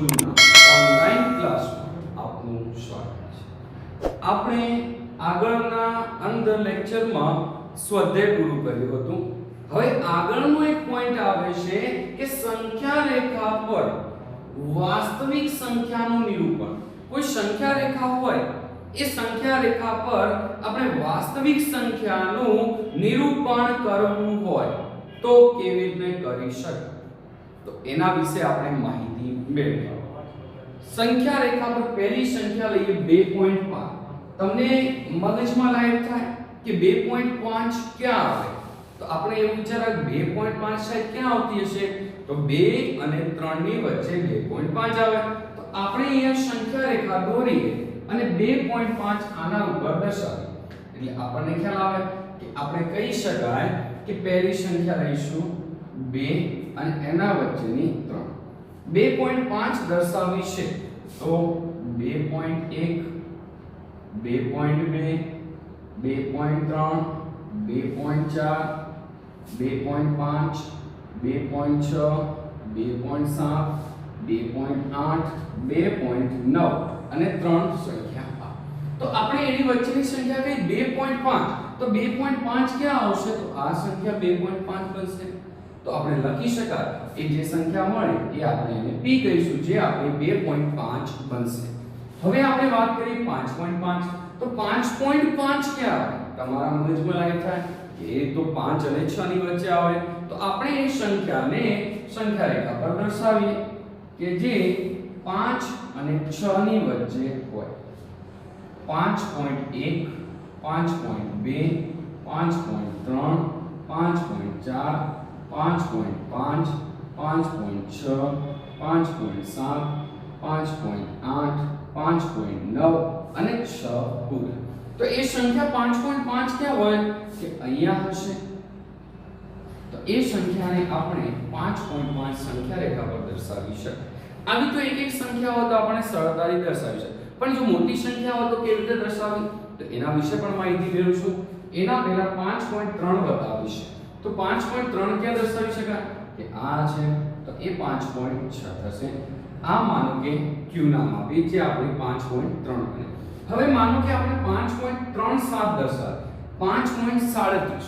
સ્કૂલના ઓનલાઈન ક્લાસમાં આપનું સ્વાગત છે। આપણે આગળના અંદર લેક્ચરમાં સ્વાધ્યાય પૂરું કર્યું હતું। હવે આગળનો એક પોઈન્ટ આવે છે કે સંખ્યા રેખા પર વાસ્તવિક સંખ્યાનું નિરૂપણ। કોઈ સંખ્યા રેખા હોય, એ સંખ્યા રેખા પર આપણે વાસ્તવિક સંખ્યાનું નિરૂપણ કરવું હોય તો કેવી રીતે કરી શકાય, તો એના વિશે આપણે માહિતી મેળવીએ। સંખ્યા રેખા પર પહેલી સંખ્યા લઈએ 2.5। તમને મગજમાં લાઈટ થાય કે 2.5 ક્યાં આવે, તો આપણે એવું વિચારા 2.5 સાહેબ ક્યાં આવતી હશે, તો 2 અને 3 ની વચ્ચે 2.5 આવે। તો આપણે અહીંયા સંખ્યા રેખા દોરીએ અને 2.5 આના ઉપર દર્શાવીએ, એટલે આપણને ખ્યાલ આવે કે આપણે કહી શકાય કે પહેલી સંખ્યા લઈશું 2 અને એના વચ્ચેની 3। 2.5 દર્શાવી છે તો 2.1 2.2 2.3 2.4 2.5 2.6 2.7 2.8 2.9 અને 3 સંખ્યા। તો આપણે એની વચ્ચેની સંખ્યા કઈ 2.5, તો 2.5 ક્યાં આવશે, તો આ સંખ્યા 2.5 બનશે। તો આપણે લખી શકાય એ જે સંખ્યા મળે એ આપણે એને p કહીશું, જે આપણે 2.5 બનશે। હવે આપણે વાત કરીએ 5.5, તો 5.5 ક્યાં આવે, તમારા મગજમાં લાઈટ થાય કે એ તો 5 અને 6 ની વચ્ચે આવે। તો આપણે એ સંખ્યાને સંખ્યા રેખા પર દર્શાવીએ કે જે 5 અને 6 ની વચ્ચે હોય। 5.1 5.2 5.3 5.4 5.5 5.6 5.7 5.8 5.9 અને 6 પૂરા। તો એ સંખ્યા 5.5 ક્યાં હોય કે અહીંયા હશે। તો એ સંખ્યાને આપણે 5.5 સંખ્યા રેખા પર દર્શાવી શકાય। આવી તો એક એક સંખ્યા હોય તો આપણે સરળતાથી દર્શાવી શકીએ, પણ જો મોટી સંખ્યા હોય તો કેવી રીતે દર્શાવવી, તો એના વિશે પણ માહિતી મેળવીશું। એના પહેલા 5.3 બતાવીશ, તો 5.3 ક્યાં દર્શાવી શકાય કે આ છે, તો એ 5.6 થશે। આ માનો કે q નામ આપી જે આપણે 5.3 બને। હવે માનો કે આપણે 5.37 દર્શાવે, 5.37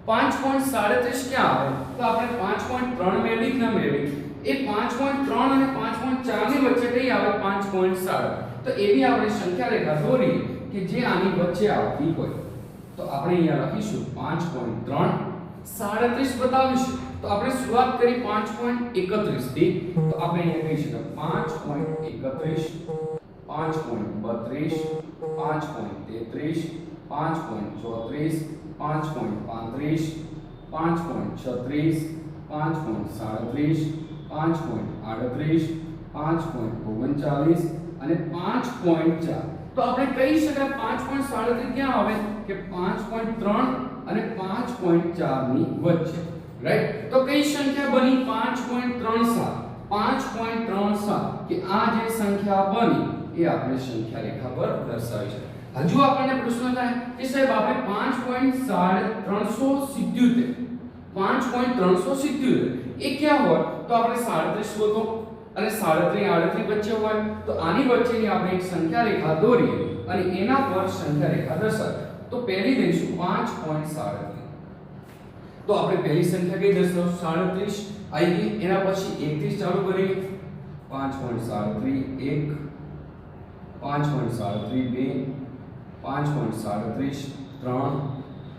5.37 ક્યાં આવે, તો આપણે 5.3 મેળવી કે ના મેળવી, એ 5.3 અને 5.4 ની વચ્ચે કઈ આવે 5.37। તો એવી આપણે સંખ્યા રેખા દોરીએ કે જે આની વચ્ચે આવતી હોય। તો આપણે અહીંયા લખીશું 5.3 37 બતાવીશું। તો આપણે શરૂઆત કરી 5.31 થી, તો આપણે અહીંયા કહી શકીએ 5.31 5.32 5.33 5.34 5.35 5.36 5.37 5.38 5.39 અને 5.4। તો આપણે કહી શકાય 5.37 ક્યાં આવે કે 5.3 અને 5.4 ની વચ્ચે, રાઈટ। તો કઈ સંખ્યા બની 5.37 5.37 કે આ જે સંખ્યા બની એ આપણે સંખ્યા રેખા પર દર્શાવી છે। હજુ આપણને પ્રશ્ન થાય કે સાહેબ આપણે 5.377 5.377 એ ક્યાં હોય, તો આપણે 37 શોધો અને 37 38 વચ્ચે હોય। તો આની વચ્ચેની આપણે એક સંખ્યા રેખા દોરીએ અને એના પર સંખ્યા રેખા દર્શાવીએ। તો પહેલી દઈશું 5.37, તો આપણે પહેલી સંખ્યા કઈ દર્શાવશું 37 આવી ગઈ। એના પછી 1 થી ચાલુ કરીએ, 5.37 1 5.37 2 5.37 3 5.37 4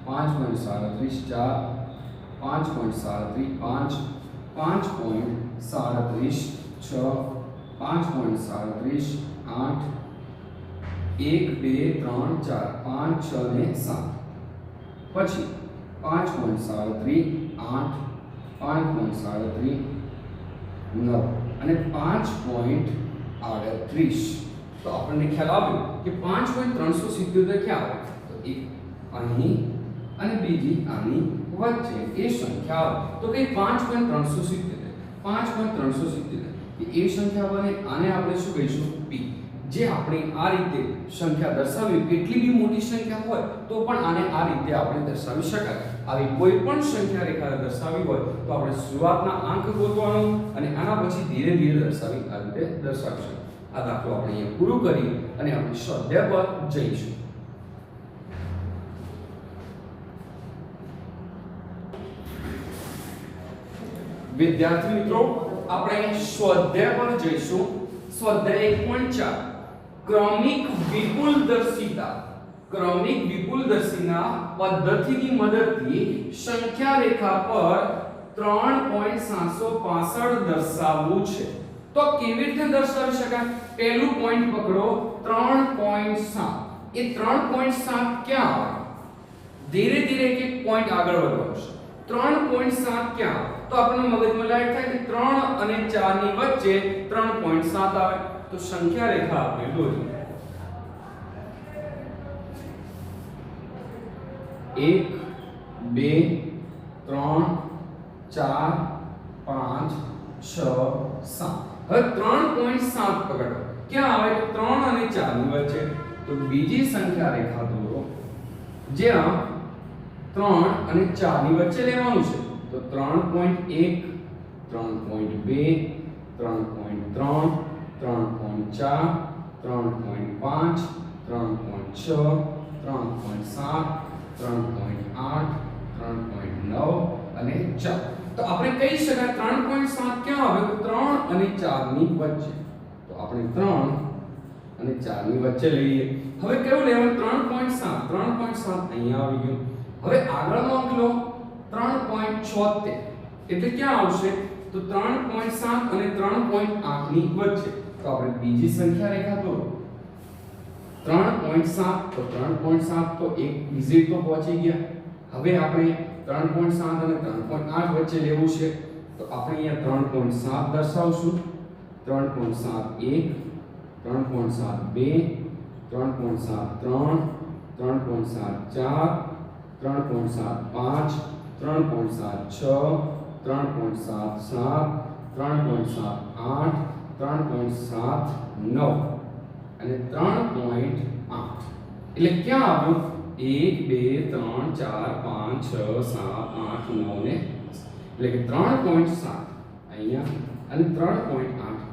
5.37 5 5.37 6 5.37 8 1 2 3 4 5 6 ને 7, પછી 5.37 8 5.37 9 અને 5.38। તો આપણને ખ્યાલ આવ્યો કે 5.377 ક્યાં આવે, તો એક અહીં અને બીજી આની વચ્ચે એ સંખ્યા આવે। તો કઈ 5.377 5.377 એ સંખ્યા બને, આને આપણે શું કહીશું p। જે આપણે આ રીતે સંખ્યા દર્શાવી, કેટલી બી મોટી સંખ્યા હોય તો પણ આને આ રીતે આપણે દર્શાવી શકાય. આવી કોઈ પણ સંખ્યા રેખા દર્શાવી હોય તો આપણે શરૂઆતના અંક ગોતવાનો અને આના પછી ધીરે ધીરે દર્શાવી આ રીતે દર્શાવશું. આ દાખલો આપણે અહીંયા પૂરું કરી અને આપણે સ્વાધ્યાય પર જઈશું. વિદ્યાર્થી મિત્રો, આપણે સ્વાધ્યાય પર જઈશું. સ્વાધ્યાય 1.4 ક્રમિક વિપુલદર્શિતા. ક્રમિક વિપુલદર્શીના પદ્ધતિની મદદથી સંખ્યા રેખા પર 3.765 દર્શાવવું છે. તો કેવી રીતે દર્શાવી શકાય? પહેલું પોઈન્ટ પકડો, 3.7. એ 3.7 ક્યાં આવે? ધીરે ધીરે એક પોઈન્ટ આગળ વધવાનું છે. 3.7 ક્યાં? તો આપણને મગજમાં લાઈટ થાય કે 3 અને 4 ની વચ્ચે 3.7 આવે. તો સંખ્યા રેખા આપણે દોરીએ. 1 2 3 4 5 6 7. હવે 3.7 પકડો. ક્યાં આવે? 3 અને 4 ની વચ્ચે. તો બીજી સંખ્યા રેખા દોરો જ્યાં 3 અને 4 ની વચ્ચે લેવાનું છે. તો 3.1 3.2 3.3 3.4 3.5 3.6 3.7 3.8 3.9 અને 4. તો આપણે કહી શકાય 3.7 ક્યાં આવે? 3 અને 4 ની વચ્ચે. તો આપણે 3 અને 4 ની વચ્ચે લઈએ. હવે કેવું લેવાનું? 3.7 અહીંયા આવી ગયું. હવે આગળનો અંક લો 3.76. એટલે ક્યાં આવશે? તો 3.7 અને 3.8 ની વચ્ચે. તો આપણે બીજી સંખ્યા રેખા દોરો. 3.7 તો 3.7 તો એક ડિજિટ તો પહોંચી ગયા. હવે આપણે 3.7 અને 3.8 વચ્ચે લેવું છે. તો આપણે અહીંયા 3.7 દર્શાવશું. 3.71 3.72 3.73 3.74 3.75 3.76 3.77 3.78 3.79 અને 3.8. એટલે ક્યાં આવ્યું? 1 2 3 4 5 6 7 8 9 ને એટલે કે 3.7 અહીંયા અને 3.8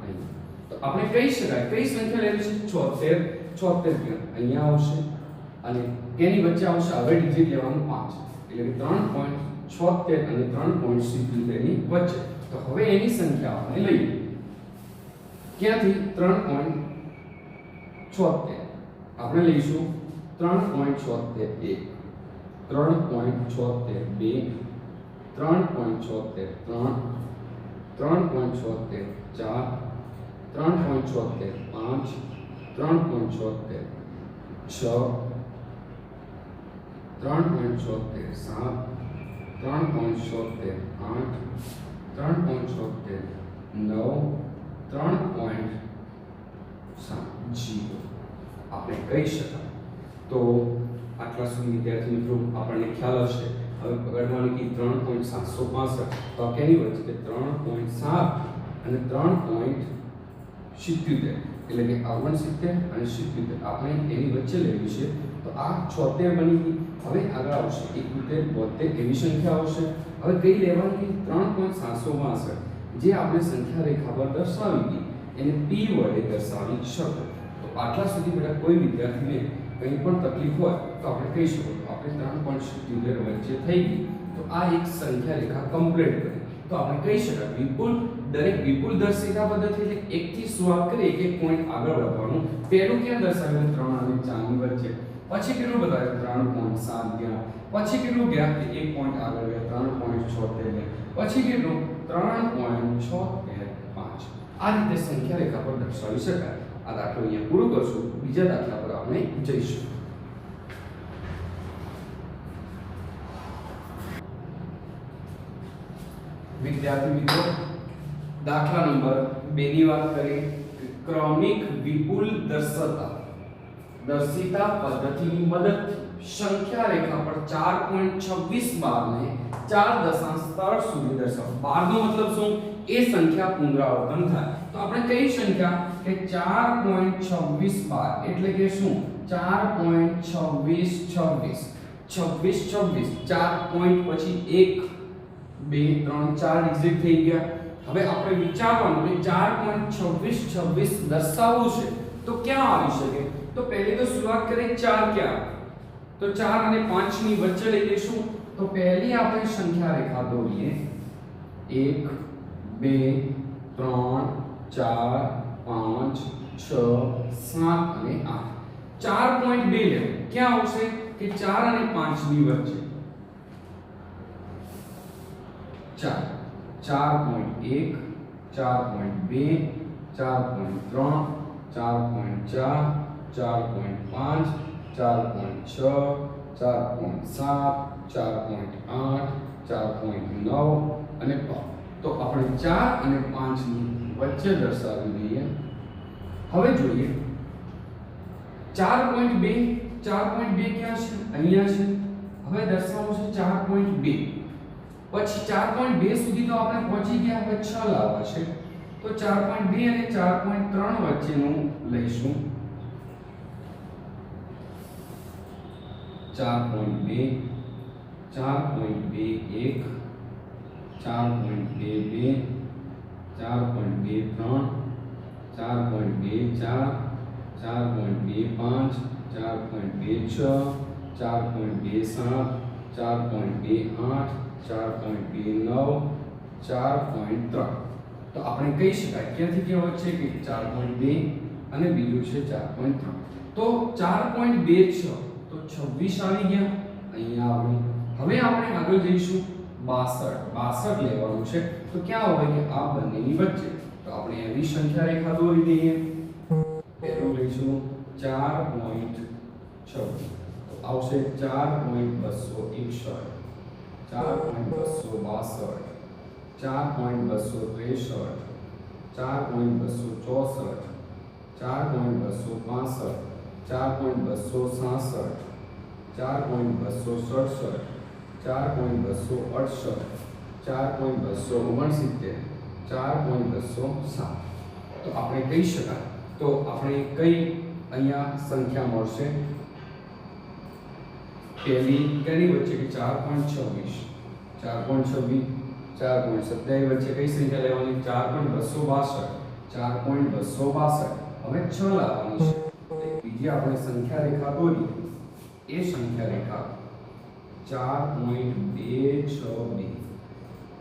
અહીંયા. તો આપણે કહી શકાય કઈ સંખ્યા લેવી છે? 76 અહીંયા આવશે અને કેની વચ્ચે આવશે? હવે ડિજિટ લેવાનું 5 એટલે કે 3.76 અને 3.77 ની વચ્ચે. તો હવે એની સંખ્યા આપણે લઈએ. ક્યાંથી? 3.76 આપણે લઈશું. 3.76 3.76 3.76 3.76 3.76 5 3.76 6 3.76 7 3.76 8 3.76 9 3.7 આપણે કહી શકાય. તો આટલા સુધી વિદ્યાર્થી મિત્રો આપણને ખ્યાલ હશે. હવે પકડવાની કે 3.765 તો કેની વચ્ચે? 3.7 અને 3.77 એટલે કે 69 અને 77 આપણે એની વચ્ચે લેવી છે. તો આ 76 બની ગઈ. હવે આગળ આવશે 71 72 એવી સંખ્યા આવશે. હવે કઈ લેવાની? 3.762 જે આપણે સંખ્યા રેખા પર દર્શાવી હતી એને p વડે દર્શાવી શકો. તો આટલા સુધી બેટા કોઈ વિદ્યાર્થીને કંઈ પણ તકલીફ હોય તો આપણે કહી શકો. તો આપણે 3.77 વચ્ચે થઈ ગઈ. તો આ એક સંખ્યા રેખા કમ્પ્લીટ કરી. તો આપણે કહી શકાય વિપુલ દરેક વિપુલદર્શિતા પદ્ધતિ એટલે એકથી શરૂઆત કરી એક પોઈન્ટ આગળ વધવાનું. પહેલું ક્યાં દર્શાવ્યું? 3 અને 4 ની વચ્ચે. પછી કેટલું બતાવ્યું? 3.7 ગયા. પછી કેટલું ગયા? એક પોઈન્ટ આગળ ગયા 3.76 ગયા. પછી કેટલું? 3.685. આ રીતે સંખ્યા રેખા પર દર્શાવી શકાય. આ દાખલો અહીંયા પૂરો કરશું. બીજા દાખલા પર આપણે જઈશું. વિદ્યાર્થી મિત્રો, દાખલા નંબર 2 ની વાત કરીએ. ક્રમિક વિપુલદર્શિતા પદ્ધતિની મદદથી સંખ્યા રેખા પર 4.26 બારને 4 દશાંશ સ્થળ સુધી દર્શાવો. 12 નો મતલબ શું? એ સંખ્યા પુનરાવર્તન થાય. તો આપણે કઈ સંખ્યા કે 4.26 બાર એટલે કે શું 4.26 26 4 પોઈન્ટ પછી 1 2 3 4 ડિજિટ થઈ ગયા. હવે આપણે વિચારવાનું કે 4.26 દર્શાવવું છે તો ક્યાં આવી શકે? તો પહેલી તો શરૂઆત કરીએ 4 ક્યાં, તો 4 અને 5 ની વચ્ચે લઈ લઈશું. તો પહેલી આપણે સંખ્યા રેખા દોરીએ 1 2 3 4 5 6 7 અને 8. 4.2 લેવું ક્યાં આવશે કે 4 અને 5 ની વચ્ચે 4.1 4.2 4.3 4.4 4.5 4.6 4.7 4.8 4.9 અને 5. તો આપણે 4 અને 5 ની વચ્ચે દર્શાવી દઈએ. હવે જોઈએ 4.2 ક્યાં છે? અહીંયા છે. હવે દર્શાવવું છે 4.2 પછી 4.2 સુધી તો આપણે પહોંચી ગયા. હવે 6 લાવવા છે તો 4.2 અને 4.3 વચ્ચેનું લઈશું. 4.2 4.21 4.22 4.23 4.24 4.25 4.26 4.27 4.28 4.29 4.3. તો આપણે કહી શકાય ક્યાંથી ક્યાં વચ્ચે કે 4.2 અને બીજું છે 4.3. તો 4.26 તો 26 આવી ગયા અહીંયા આવ્યું. હવે આપણે આગળ જઈશું 62 લેવાનું છે. તો ક્યાં હોય કે આ બંનેની વચ્ચે. તો આપણે એવી સંખ્યા રેખા દોરી દઈએ. પહેલું લઈશું 4.26 તો આવશે 4.261 4.262 4.263 4.264 4.265 4.266 4.267 4.268 4.269 4.207. તો આપણે કહી શકાય તો આપણે કઈ અહીંયા સંખ્યા મળશે? પહેલી કેની વચ્ચે કે 4.26 4.27 વચ્ચે કઈ સંખ્યા લેવાની? 4.262 4.262. હવે 6 લાવવાની છે. બીજી આપણે સંખ્યા રેખા દોરી. એ સંખ્યા રેખા 4.262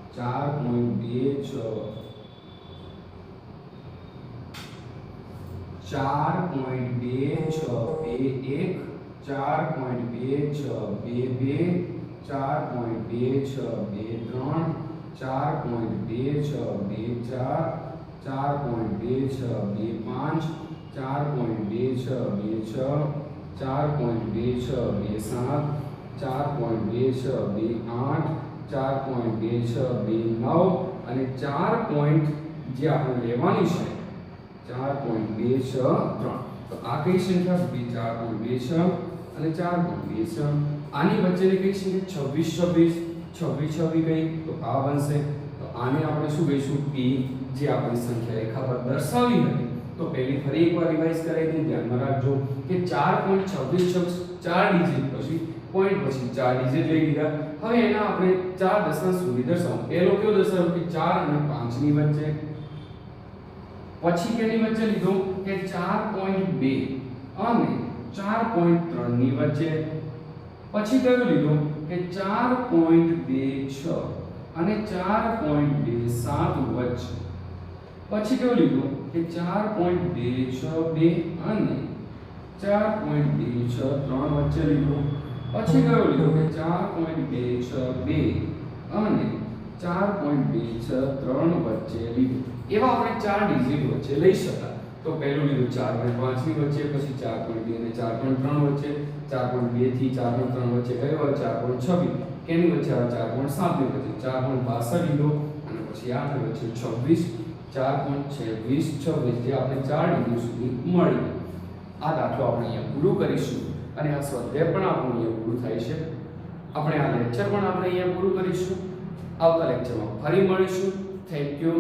4.261 4.2622 4.2623 4.2624 4.2625 4.2626 4.2627 4.2628 4.2629 અને 4. જે આપણે લેવાની છે 4.263. તો આ કઈ સંખ્યા? 4.26 અને 4.26. આની વચ્ચેની કઈ સંખ્યા? 26 કઈ? તો આ બનશે. તો આને આપણે શું કહીશું? p. જે આપણી સંખ્યા રેખા પર દર્શાવી હતી. તો પહેલી ફરી એકવાર રિવાઇઝ કરાવી દઈએ. ધ્યાનમાં રાખજો કે 4.26 4 ડિજિટ પછી પોઈન્ટ પછી 4 ડિજિટ લઈ લીધા. હવે એના આપણે 4 દશાંશ સુધી દર્શાવો. પહેલો કયો દર્શાવ્યો કે 4 અને 5 ની વચ્ચે. પછી કેની વચ્ચે લીધો કે 4.2 અને 4.3 ની વચ્ચે. પછી કયો લીધો કે 4.26 અને 4.27 વચ્ચે. પછી કયો લીધો કે 4.262 અને 4.263 વચ્ચે લીધો. પછી કયો લીધો કે 4.262 અને 4.263 વચ્ચે લીધો. એવા આપણે 4 ડિજિટ વચ્ચે લઈ શકાય. તો પહેલું લીધું 4.5 ની વચ્ચે, પછી 4.2 અને 4.3 વચ્ચે, 4.2 થી 4.3 વચ્ચે કયો 4.26 કેની વચ્ચે 4.7 ની વચ્ચે 4.62 લીધો અને પછી આ થયો છે 26 4.26 જે આપણે 4 ડિજિટ સુધી મળી. આ દાખલો આપણે અહીંયા પૂરું કરીશું અને આ સ્વાધ્યાય પણ આપણું અહીંયા પૂરું થાય છે. આપણે આ લેક્ચર પણ આપણે અહીંયા પૂરું કરીશું. આવતા લેક્ચરમાં ફરી મળીશું. Thank you.